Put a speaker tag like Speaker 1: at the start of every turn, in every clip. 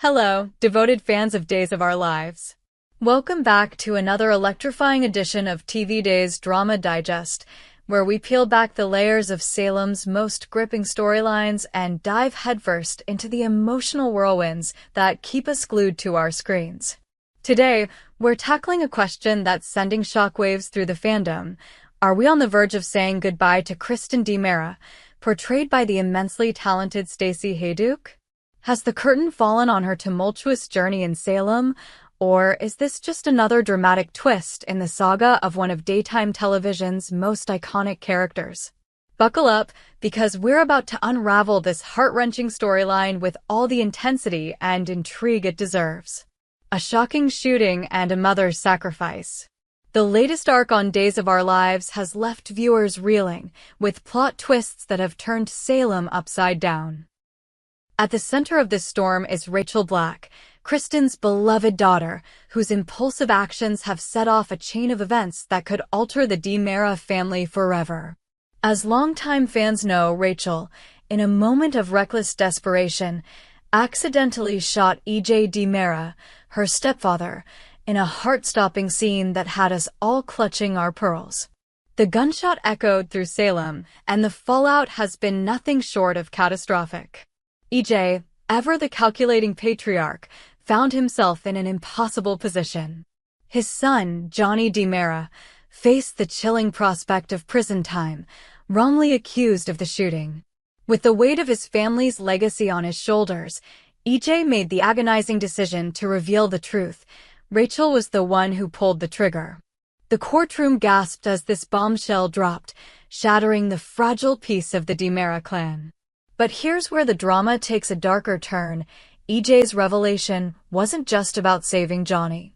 Speaker 1: Hello, devoted fans of Days of Our Lives. Welcome back to another electrifying edition of TV Days Drama Digest, where we peel back the layers of Salem's most gripping storylines and dive headfirst into the emotional whirlwinds that keep us glued to our screens. Today, we're tackling a question that's sending shockwaves through the fandom. Are we on the verge of saying goodbye to Kristen DiMera, portrayed by the immensely talented Stacy Haiduk? Has the curtain fallen on her tumultuous journey in Salem, or is this just another dramatic twist in the saga of one of daytime television's most iconic characters? Buckle up, because we're about to unravel this heart-wrenching storyline with all the intensity and intrigue it deserves. A shocking shooting and a mother's sacrifice. The latest arc on Days of Our Lives has left viewers reeling, with plot twists that have turned Salem upside down. At the center of this storm is Rachel Black, Kristen's beloved daughter, whose impulsive actions have set off a chain of events that could alter the DiMera family forever. As longtime fans know, Rachel, in a moment of reckless desperation, accidentally shot EJ DiMera, her stepfather, in a heart-stopping scene that had us all clutching our pearls. The gunshot echoed through Salem, and the fallout has been nothing short of catastrophic. EJ, ever the calculating patriarch, found himself in an impossible position. His son, Johnny DiMera, faced the chilling prospect of prison time, wrongly accused of the shooting. With the weight of his family's legacy on his shoulders, EJ made the agonizing decision to reveal the truth. Rachel was the one who pulled the trigger. The courtroom gasped as this bombshell dropped, shattering the fragile peace of the DiMera clan. But here's where the drama takes a darker turn. EJ's revelation wasn't just about saving Johnny.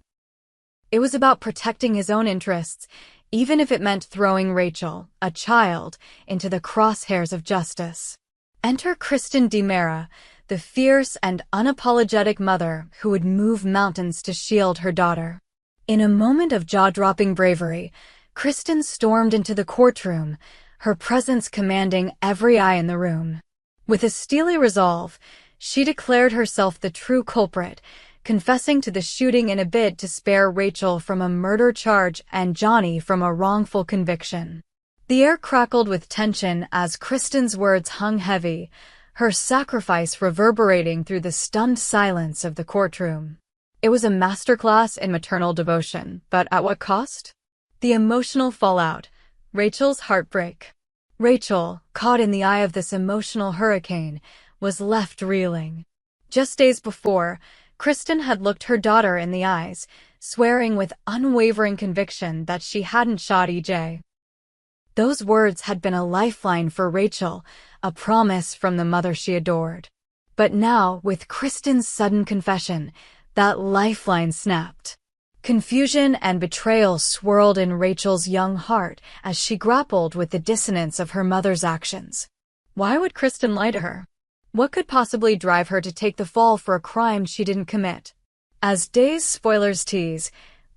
Speaker 1: It was about protecting his own interests, even if it meant throwing Rachel, a child, into the crosshairs of justice. Enter Kristen DiMera, the fierce and unapologetic mother who would move mountains to shield her daughter. In a moment of jaw-dropping bravery, Kristen stormed into the courtroom, her presence commanding every eye in the room. With a steely resolve, she declared herself the true culprit, confessing to the shooting in a bid to spare Rachel from a murder charge and Johnny from a wrongful conviction. The air crackled with tension as Kristen's words hung heavy, her sacrifice reverberating through the stunned silence of the courtroom. It was a masterclass in maternal devotion, but at what cost? The emotional fallout, Rachel's heartbreak. Rachel, caught in the eye of this emotional hurricane, was left reeling. Just days before, Kristen had looked her daughter in the eyes, swearing with unwavering conviction that she hadn't shot EJ. Those words had been a lifeline for Rachel, a promise from the mother she adored. But now, with Kristen's sudden confession, that lifeline snapped. Confusion and betrayal swirled in Rachel's young heart as she grappled with the dissonance of her mother's actions. Why would Kristen lie to her? What could possibly drive her to take the fall for a crime she didn't commit? As Days spoilers tease,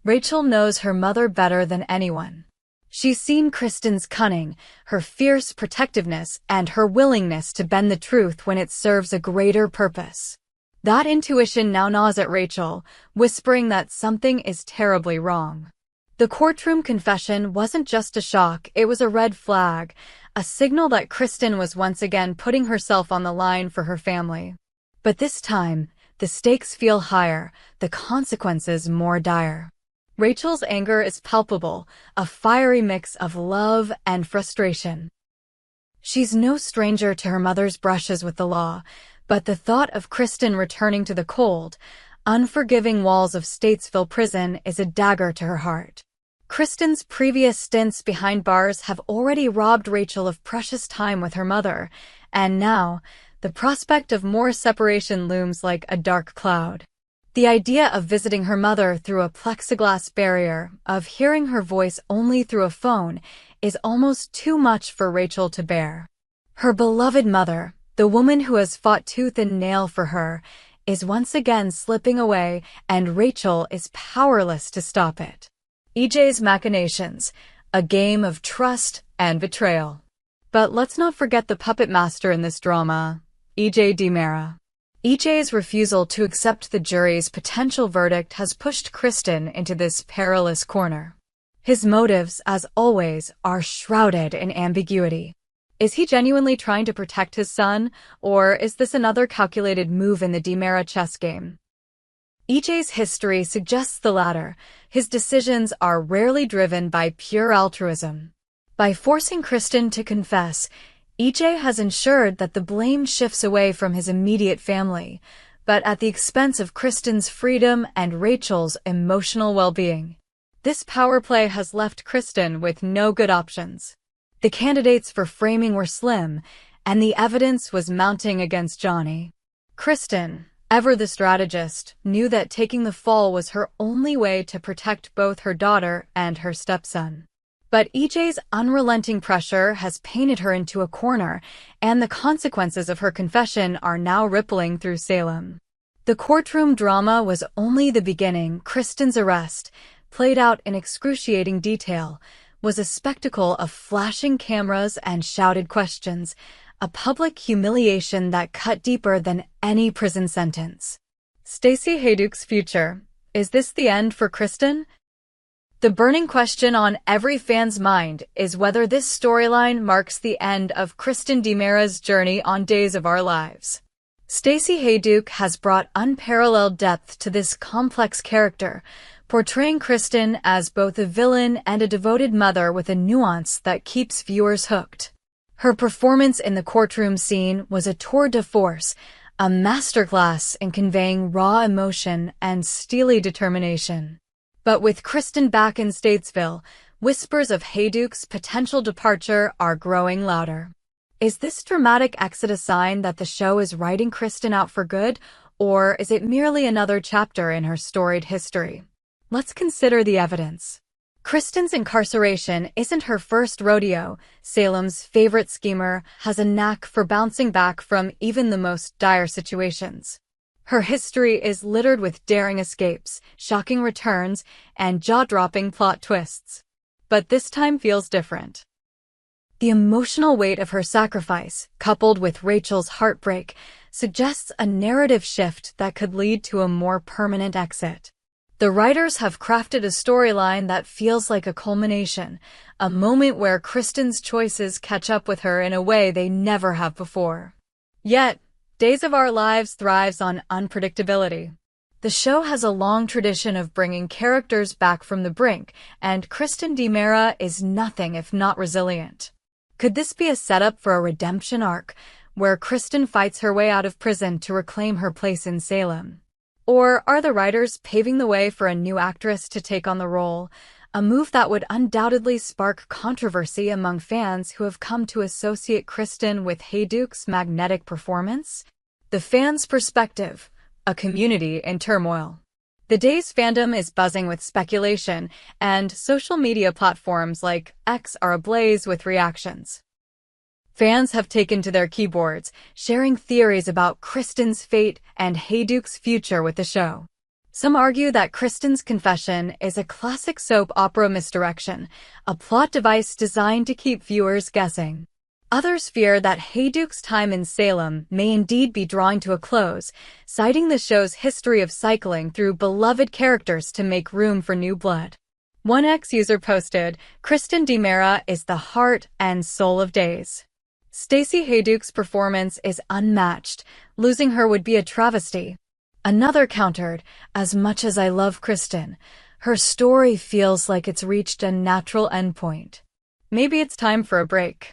Speaker 1: Rachel knows her mother better than anyone. She's seen Kristen's cunning, her fierce protectiveness, and her willingness to bend the truth when it serves a greater purpose. That intuition now gnaws at Rachel, whispering that something is terribly wrong. The courtroom confession wasn't just a shock, it was a red flag, a signal that Kristen was once again putting herself on the line for her family. But this time, the stakes feel higher, the consequences more dire. Rachel's anger is palpable, a fiery mix of love and frustration. She's no stranger to her mother's brushes with the law, but the thought of Kristen returning to the cold, unforgiving walls of Statesville prison is a dagger to her heart. Kristen's previous stints behind bars have already robbed Rachel of precious time with her mother, and now, the prospect of more separation looms like a dark cloud. The idea of visiting her mother through a plexiglass barrier, of hearing her voice only through a phone, is almost too much for Rachel to bear. Her beloved mother, the woman who has fought tooth and nail for her, is once again slipping away, and Rachel is powerless to stop it. EJ's machinations, a game of trust and betrayal. But let's not forget the puppet master in this drama, EJ DiMera. EJ's refusal to accept the jury's potential verdict has pushed Kristen into this perilous corner. His motives, as always, are shrouded in ambiguity. Is he genuinely trying to protect his son, or is this another calculated move in the DiMera chess game? EJ's history suggests the latter. His decisions are rarely driven by pure altruism. By forcing Kristen to confess, EJ has ensured that the blame shifts away from his immediate family, but at the expense of Kristen's freedom and Rachel's emotional well-being. This power play has left Kristen with no good options. The candidates for framing were slim, and the evidence was mounting against Johnny. Kristen, ever the strategist, knew that taking the fall was her only way to protect both her daughter and her stepson. But EJ's unrelenting pressure has painted her into a corner, and the consequences of her confession are now rippling through Salem. The courtroom drama was only the beginning. Kristen's arrest, played out in excruciating detail, was a spectacle of flashing cameras and shouted questions, a public humiliation that cut deeper than any prison sentence. Stacy Haiduk's future. Is this the end for Kristen? The burning question on every fan's mind is whether this storyline marks the end of Kristen DiMera's journey on Days of Our Lives. Stacy Haiduk has brought unparalleled depth to this complex character, portraying Kristen as both a villain and a devoted mother with a nuance that keeps viewers hooked. Her performance in the courtroom scene was a tour de force, a masterclass in conveying raw emotion and steely determination. But with Kristen back in Statesville, whispers of Haiduk's potential departure are growing louder. Is this dramatic exit a sign that the show is writing Kristen out for good, or is it merely another chapter in her storied history? Let's consider the evidence. Kristen's incarceration isn't her first rodeo. Salem's favorite schemer has a knack for bouncing back from even the most dire situations. Her history is littered with daring escapes, shocking returns, and jaw-dropping plot twists. But this time feels different. The emotional weight of her sacrifice, coupled with Rachel's heartbreak, suggests a narrative shift that could lead to a more permanent exit. The writers have crafted a storyline that feels like a culmination, a moment where Kristen's choices catch up with her in a way they never have before. Yet, Days of Our Lives thrives on unpredictability. The show has a long tradition of bringing characters back from the brink, and Kristen DiMera is nothing if not resilient. Could this be a setup for a redemption arc, where Kristen fights her way out of prison to reclaim her place in Salem? Or are the writers paving the way for a new actress to take on the role, a move that would undoubtedly spark controversy among fans who have come to associate Kristen with Haiduk's magnetic performance? The fans' perspective, a community in turmoil. The Days fandom is buzzing with speculation, and social media platforms like X are ablaze with reactions. Fans have taken to their keyboards, sharing theories about Kristen's fate and Haiduk's future with the show. Some argue that Kristen's confession is a classic soap opera misdirection, a plot device designed to keep viewers guessing. Others fear that Haiduk's time in Salem may indeed be drawing to a close, citing the show's history of cycling through beloved characters to make room for new blood. One X-user posted, "Kristen DiMera is the heart and soul of Days." Stacy Haiduk's performance is unmatched. Losing her would be a travesty. Another countered, "As much as I love Kristen, her story feels like it's reached a natural endpoint. Maybe it's time for a break."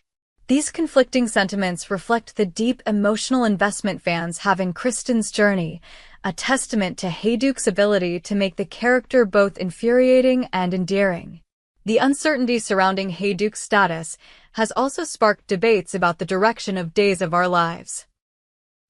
Speaker 1: These conflicting sentiments reflect the deep emotional investment fans have in Kristen's journey, a testament to Haiduk's ability to make the character both infuriating and endearing. The uncertainty surrounding Haiduk's status has also sparked debates about the direction of Days of Our Lives.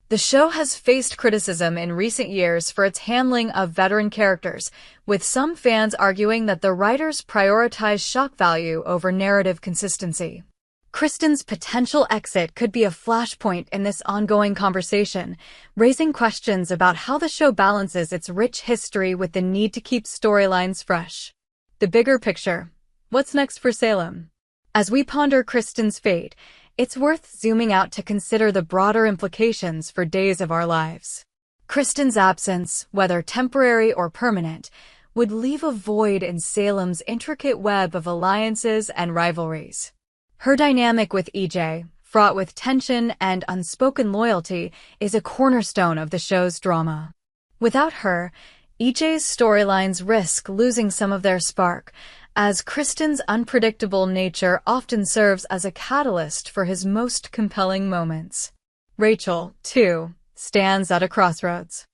Speaker 1: The show has faced criticism in recent years for its handling of veteran characters, with some fans arguing that the writers prioritize shock value over narrative consistency. Kristen's potential exit could be a flashpoint in this ongoing conversation, raising questions about how the show balances its rich history with the need to keep storylines fresh. The bigger picture. What's next for Salem? As we ponder Kristen's fate, it's worth zooming out to consider the broader implications for Days of Our Lives. Kristen's absence, whether temporary or permanent, would leave a void in Salem's intricate web of alliances and rivalries. Her dynamic with EJ, fraught with tension and unspoken loyalty, is a cornerstone of the show's drama. Without her, EJ's storylines risk losing some of their spark, as Kristen's unpredictable nature often serves as a catalyst for his most compelling moments. Rachel, too, stands at a crossroads.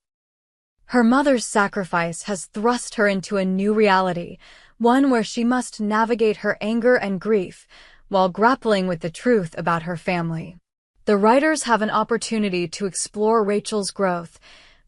Speaker 1: Her mother's sacrifice has thrust her into a new reality, one where she must navigate her anger and grief while grappling with the truth about her family. The writers have an opportunity to explore Rachel's growth,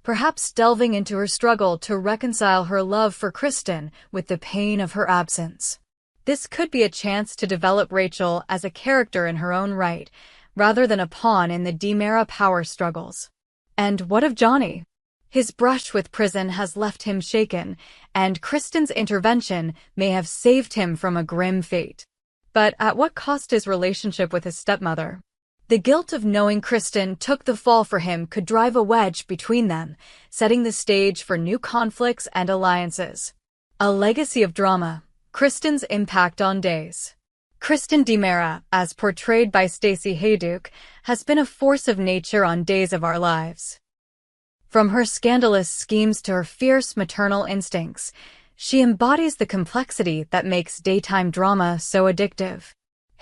Speaker 1: perhaps delving into her struggle to reconcile her love for Kristen with the pain of her absence. This could be a chance to develop Rachel as a character in her own right, rather than a pawn in the DiMera power struggles. And what of Johnny? His brush with prison has left him shaken, and Kristen's intervention may have saved him from a grim fate. But at what cost his relationship with his stepmother? The guilt of knowing Kristen took the fall for him could drive a wedge between them, setting the stage for new conflicts and alliances. A legacy of drama, Kristen's impact on Days. Kristen DiMera, as portrayed by Stacy Haiduk, has been a force of nature on Days of Our Lives. From her scandalous schemes to her fierce maternal instincts, she embodies the complexity that makes daytime drama so addictive.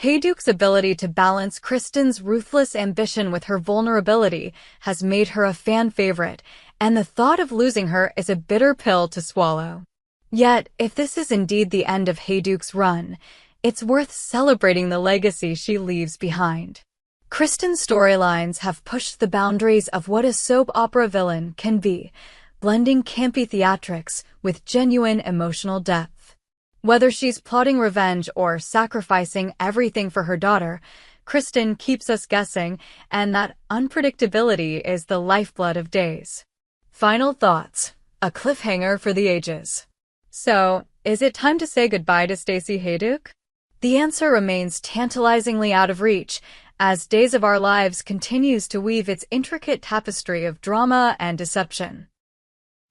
Speaker 1: Haiduk's ability to balance Kristen's ruthless ambition with her vulnerability has made her a fan favorite, and the thought of losing her is a bitter pill to swallow. Yet, if this is indeed the end of Haiduk's run, it's worth celebrating the legacy she leaves behind. Kristen's storylines have pushed the boundaries of what a soap opera villain can be, blending campy theatrics with genuine emotional depth. Whether she's plotting revenge or sacrificing everything for her daughter, Kristen keeps us guessing, and that unpredictability is the lifeblood of Days. Final thoughts. A cliffhanger for the ages. So, is it time to say goodbye to Stacy Haiduk? The answer remains tantalizingly out of reach, as Days of Our Lives continues to weave its intricate tapestry of drama and deception.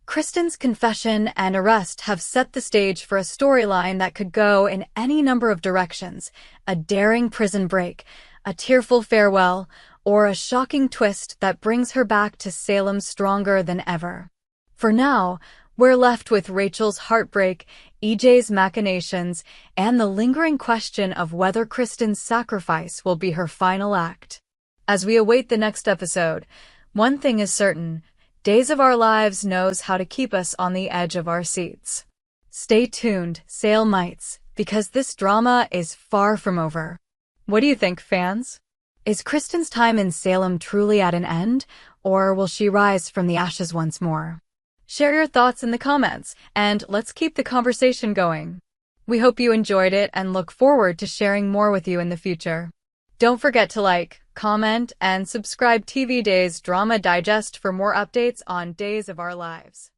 Speaker 1: Kristen's confession and arrest have set the stage for a storyline that could go in any number of directions: a daring prison break, a tearful farewell, or a shocking twist that brings her back to Salem stronger than ever. For now, we're left with Rachel's heartbreak, EJ's machinations, and the lingering question of whether Kristen's sacrifice will be her final act. As we await the next episode, one thing is certain: Days of Our Lives knows how to keep us on the edge of our seats. Stay tuned, Salemites, because this drama is far from over. What do you think, fans? Is Kristen's time in Salem truly at an end, or will she rise from the ashes once more? Share your thoughts in the comments, and let's keep the conversation going. We hope you enjoyed it and look forward to sharing more with you in the future. Don't forget to like, comment, and subscribe TV Days Drama Digest for more updates on Days of Our Lives.